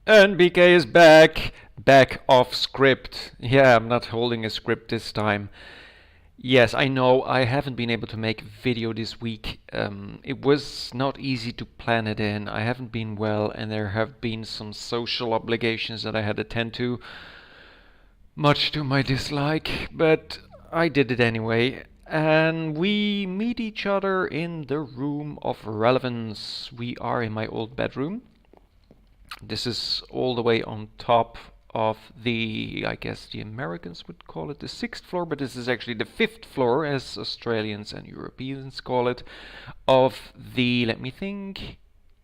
And BK is back! Back off script. Yeah, I'm not holding a script this time. Yes, I know I haven't been able to make a video this week. It was not easy to plan it in. I haven't been well, and there have been some social obligations that I had to attend to, much to my dislike, but I did it anyway. And we meet each other in the room of relevance. We are in my old bedroom. This is all the way on top of the, I guess the Americans would call it the sixth floor, but this is actually the fifth floor, as Australians and Europeans call it, of the, let me think,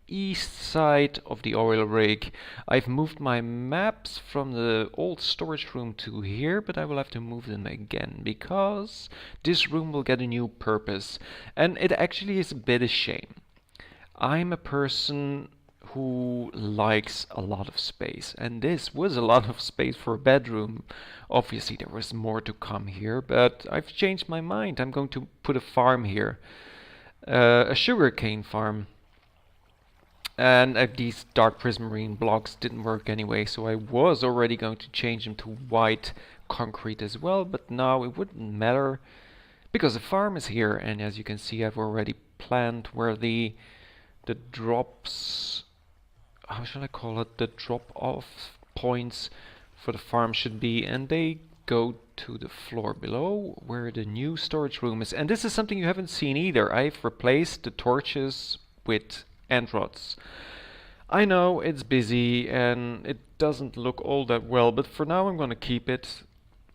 east side of the oil rig. I've moved my maps from the old storage room to here, but I will have to move them again because this room will get a new purpose. And it actually is a bit a shame. I'm a person who likes a lot of space, and this was a lot of space for a bedroom. Obviously, there was more to come here, but I've changed my mind. I'm going to put a farm here, a sugarcane farm. And these dark prismarine blocks didn't work anyway, so I was already going to change them to white concrete as well, but now it wouldn't matter because the farm is here, and as you can see, I've already planned where the drops, how shall I call it, the drop off points for the farm should be, and they go to the floor below where the new storage room is. And this is something you haven't seen either. I've replaced the torches with end rods. I know it's busy and it doesn't look all that well, but for now I'm going to keep it.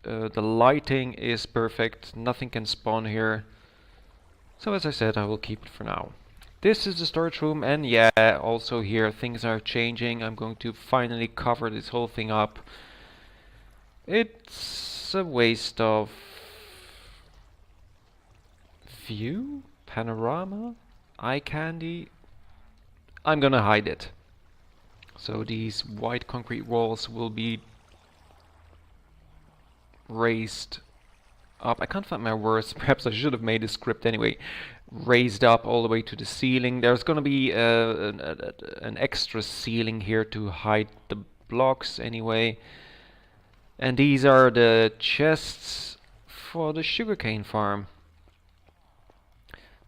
The lighting is perfect, nothing can spawn here. So as I said, I will keep it for now. This is the storage room, and yeah, also here things are changing. I'm going to finally cover this whole thing up. It's a waste of view, panorama, eye candy. I'm gonna hide it. So these white concrete walls will be raised up. I can't find my words. Perhaps I should have made a script anyway. Raised up all the way to the ceiling. There's going to be an extra ceiling here to hide the blocks anyway. And these are the chests for the sugarcane farm.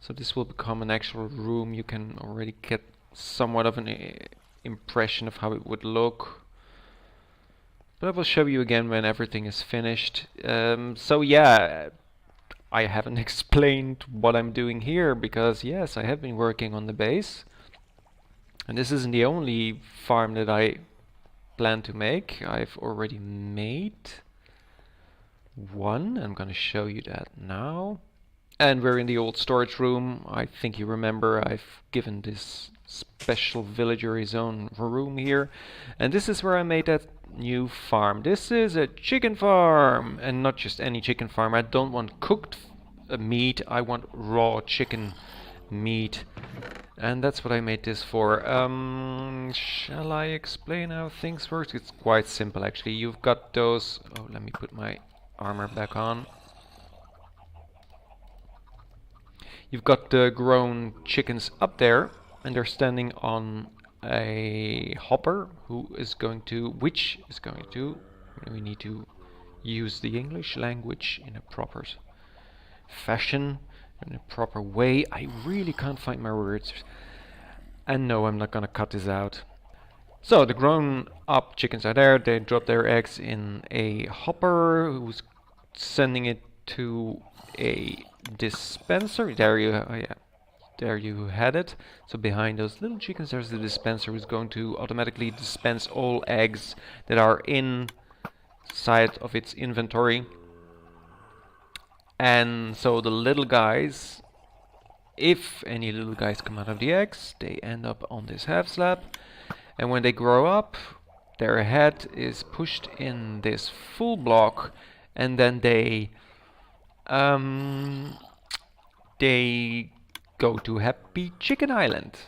So this will become an actual room. You can already get somewhat of an impression of how it would look. But I will show you again when everything is finished. So yeah, I haven't explained what I'm doing here because yes, I have been working on the base. And this isn't the only farm that I plan to make. I've already made one. I'm gonna show you that now. And we're in the old storage room. I think you remember I've given this special villager his own room here. And this is where I made that new farm. This is a chicken farm, and not just any chicken farm. I don't want cooked meat, I want raw chicken meat. And that's what I made this for. Shall I explain how things work? It's quite simple actually. You've got those... Oh, let me put my armor back on. You've got the grown chickens up there, and they're standing on a hopper which is going to, we need to use the English language in a proper fashion, in a proper way. I really can't find my words. And no, I'm not gonna cut this out. So the grown up chickens are there, they drop their eggs in a hopper who's sending it to a dispenser. There you, yeah, there you had it. So behind those little chickens there's the dispenser who's going to automatically dispense all eggs that are inside of its inventory. And so the little guys, if any little guys come out of the eggs, they end up on this half slab. And when they grow up, their head is pushed in this full block, and then they go to Happy Chicken Island.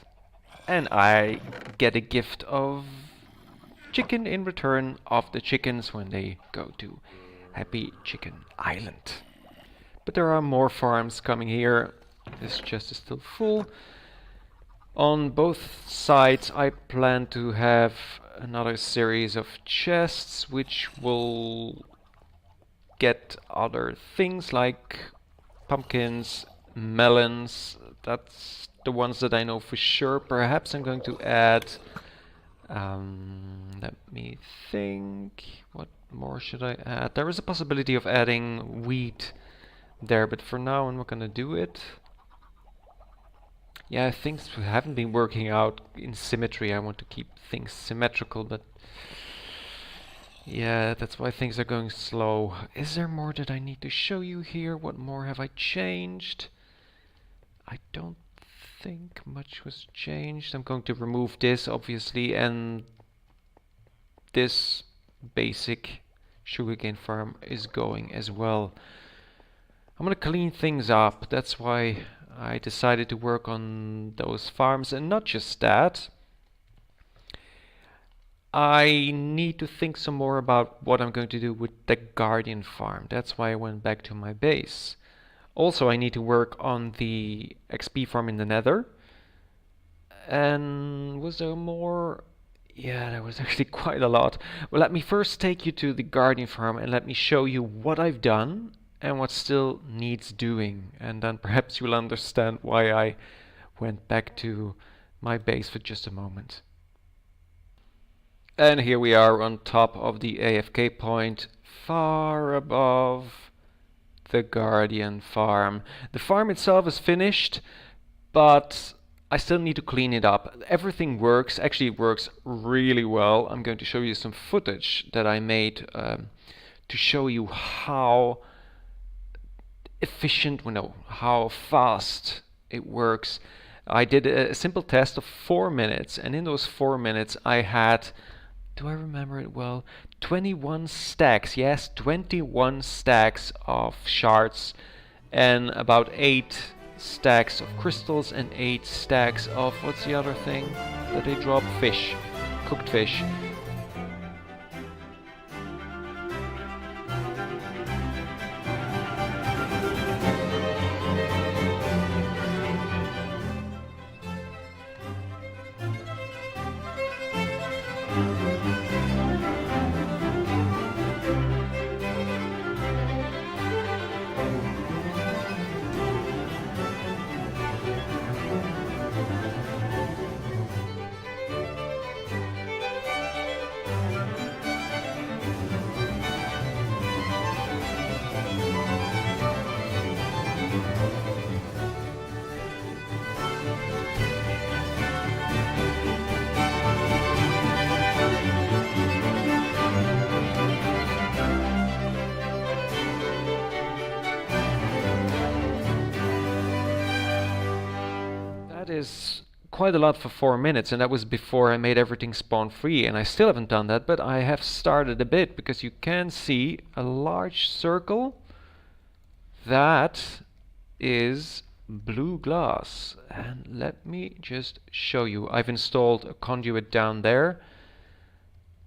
And I get a gift of chicken in return of the chickens when they go to Happy Chicken Island. But there are more farms coming here. This chest is still full. On both sides I plan to have another series of chests which will get other things like pumpkins, melons. That's the ones that I know for sure. Perhaps I'm going to add, let me think, what more should I add? There is a possibility of adding wheat there, but for now I'm not going to do it. Yeah, things haven't been working out in symmetry. I want to keep things symmetrical, but yeah, that's why things are going slow. Is there more that I need to show you here? What more have I changed? I don't think much was changed. I'm going to remove this, obviously, and this basic sugarcane farm is going as well. I'm gonna clean things up. That's why I decided to work on those farms, and not just that. I need to think some more about what I'm going to do with the Guardian farm. That's why I went back to my base. Also, I need to work on the XP farm in the Nether. And was there more? Yeah, there was actually quite a lot. Well, let me first take you to the Guardian farm and let me show you what I've done and what still needs doing. And then perhaps you'll understand why I went back to my base for just a moment. And here we are on top of the AFK point, far above the Guardian farm. The farm itself is finished, but I still need to clean it up. Everything works, actually it works really well. I'm going to show you some footage that I made to show you how efficient, how fast it works. I did a simple test of 4 minutes, and in those 4 minutes I had, do I remember it well, 21 stacks, yes, 21 stacks of shards and about 8 stacks of crystals and 8 stacks of, what's the other thing that they drop? Fish, cooked fish. Is quite a lot for 4 minutes, and that was before I made everything spawn free, and I still haven't done that, but I have started a bit because you can see a large circle. That is blue glass, and let me just show you. I've installed a conduit down there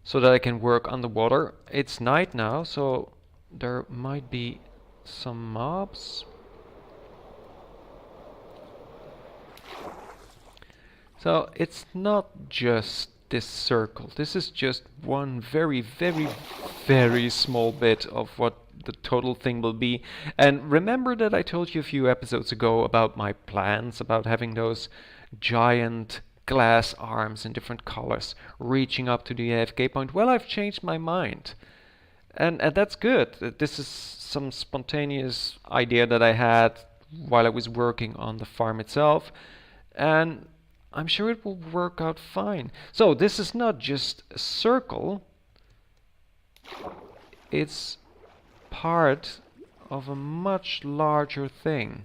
so that I can work underwater. It's night now, so there might be some mobs. So it's not just this circle. This is just one very, very, very small bit of what the total thing will be. And remember that I told you a few episodes ago about my plans, about having those giant glass arms in different colors reaching up to the AFK point? Well, I've changed my mind. And that's good. This is some spontaneous idea that I had while I was working on the farm itself. And I'm sure it will work out fine. So this is not just a circle. It's part of a much larger thing.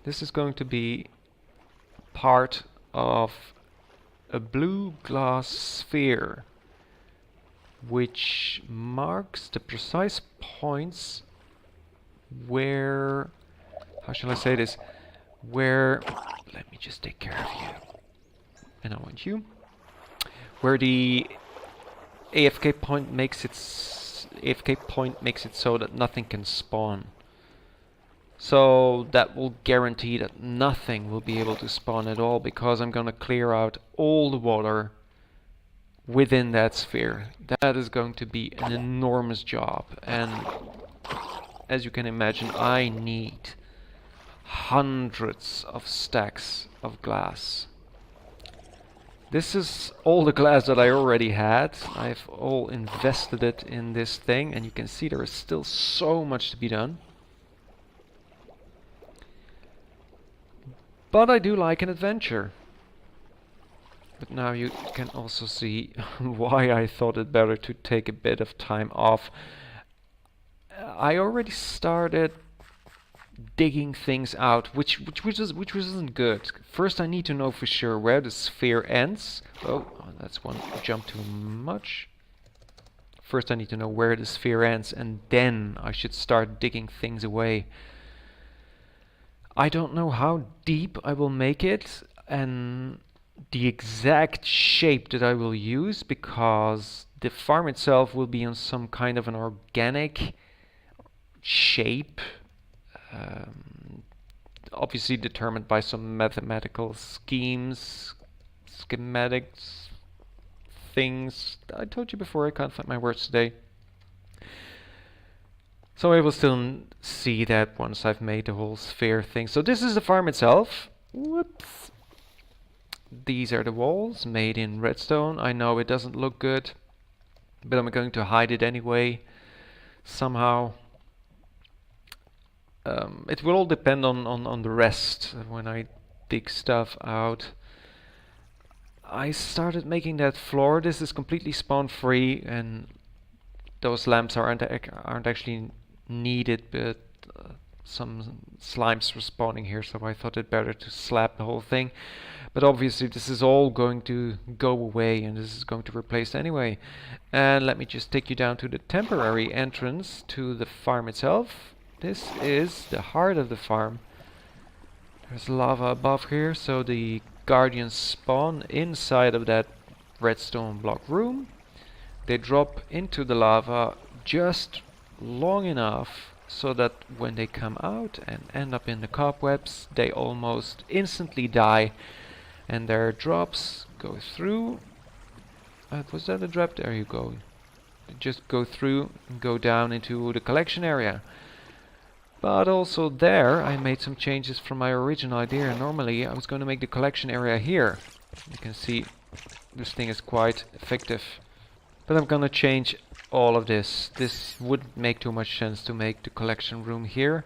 This is going to be part of a blue glass sphere, which marks the precise points where, how shall I say this, where, let me just take care of you, and I want you, where the AFK point makes it so that nothing can spawn. So that will guarantee that nothing will be able to spawn at all, because I'm gonna clear out all the water within that sphere. That is going to be an enormous job, and as you can imagine, I need hundreds of stacks of glass. This is all the glass that I already had. I've all invested it in this thing, and you can see there is still so much to be done. But I do like an adventure. But now you can also see why I thought it better to take a bit of time off. I already started digging things out, which wasn't good. First, I need to know for sure where the sphere ends. Oh, that's one jump too much. First, I need to know where the sphere ends, and then I should start digging things away. I don't know how deep I will make it and the exact shape that I will use, because the farm itself will be on some kind of an organic shape, obviously determined by some mathematical schemes, schematics, things. I told you before, I can't find my words today. So I will still see that once I've made the whole sphere thing. So this is the farm itself. Whoops. These are the walls made in redstone. I know it doesn't look good, but I'm going to hide it anyway somehow. It will all depend on the rest when I dig stuff out. I started making that floor. This is completely spawn free, and those lamps aren't actually needed, but some slimes were spawning here, so I thought it better to slap the whole thing. But obviously this is all going to go away, and this is going to replace anyway. And let me just take you down to the temporary entrance to the farm itself. This is the heart of the farm. There's lava above here, so the guardians spawn inside of that redstone block room. They drop into the lava just long enough so that when they come out and end up in the cobwebs, they almost instantly die, and their drops go through. Was that a drop? There you go. They just go through and go down into the collection area. But also there I made some changes from my original idea. Normally I was going to make the collection area here. You can see this thing is quite effective. But I'm gonna change all of this. This wouldn't make too much sense to make the collection room here,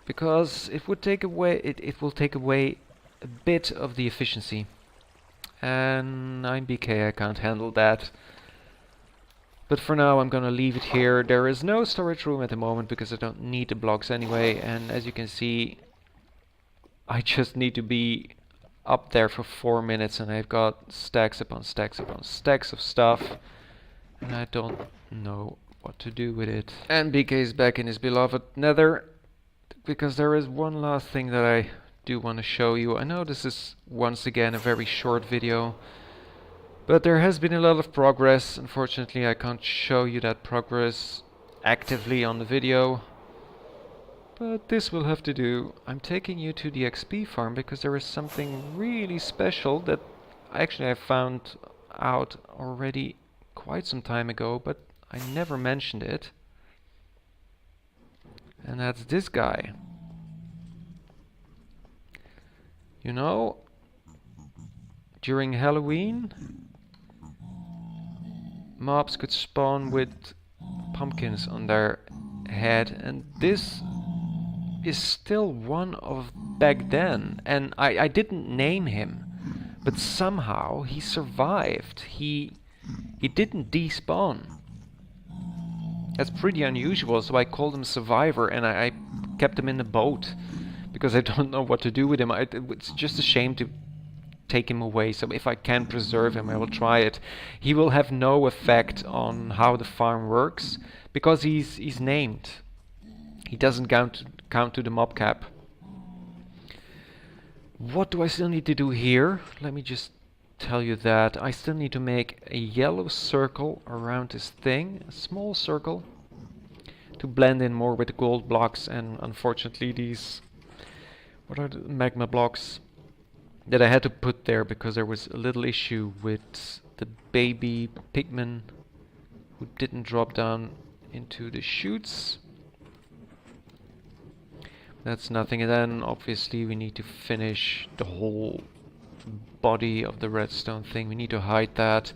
because it would take away it will take away a bit of the efficiency. And I'm BK, I can't handle that. But for now I'm gonna leave it here. There is no storage room at the moment because I don't need the blocks anyway, and as you can see I just need to be up there for 4 minutes and I've got stacks upon stacks upon stacks of stuff, and I don't know what to do with it. And BK is back in his beloved nether, because there is one last thing that I do want to show you. I know this is once again a very short video, but there has been a lot of progress. Unfortunately I can't show you that progress actively on the video, but this will have to do. I'm taking you to the XP farm because there is something really special that actually I found out already quite some time ago, but I never mentioned it. And that's this guy. You know, during Halloween, mobs could spawn with pumpkins on their head, and this is still one of back then, and I didn't name him, but somehow he survived. He didn't despawn. That's pretty unusual, so I called him Survivor, and I kept him in the boat because I don't know what to do with him. It's just a shame to take him away, so if I can preserve him I will try it. He will have no effect on how the farm works because he's named. He doesn't count to the mob cap. What do I still need to do here? Let me just tell you that I still need to make a yellow circle around this thing, a small circle. to blend in more with the gold blocks, and unfortunately these, what are the magma blocks that I had to put there because there was a little issue with the baby pigmen who didn't drop down into the chutes. That's nothing. And then obviously we need to finish the whole body of the redstone thing. We need to hide that,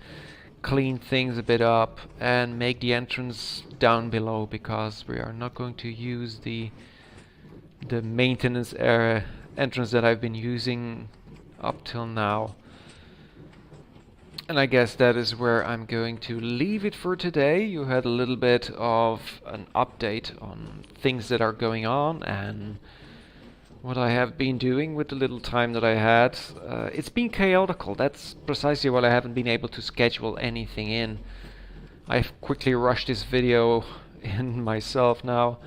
clean things a bit up, and make the entrance down below, because we are not going to use the maintenance area entrance that I've been using up till now. And I guess that is where I'm going to leave it for today. You had a little bit of an update on things that are going on and what I have been doing with the little time that I had. It's been chaotical. That's precisely why I haven't been able to schedule anything in. I've quickly rushed this video in myself now.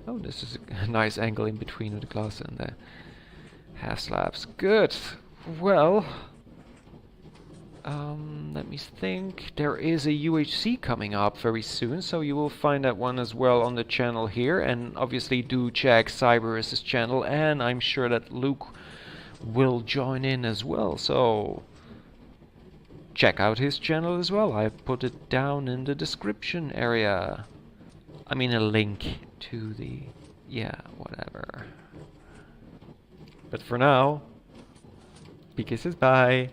Oh, this is a nice angle in between the glass and the half slabs. Good. Well, let me think. There is a UHC coming up very soon, so you will find that one as well on the channel here. And obviously do check Cyberus's channel, and I'm sure that Luke will join in as well, so check out his channel as well. I put it down in the description area. I mean a link to the... yeah, whatever. But for now, BK says bye.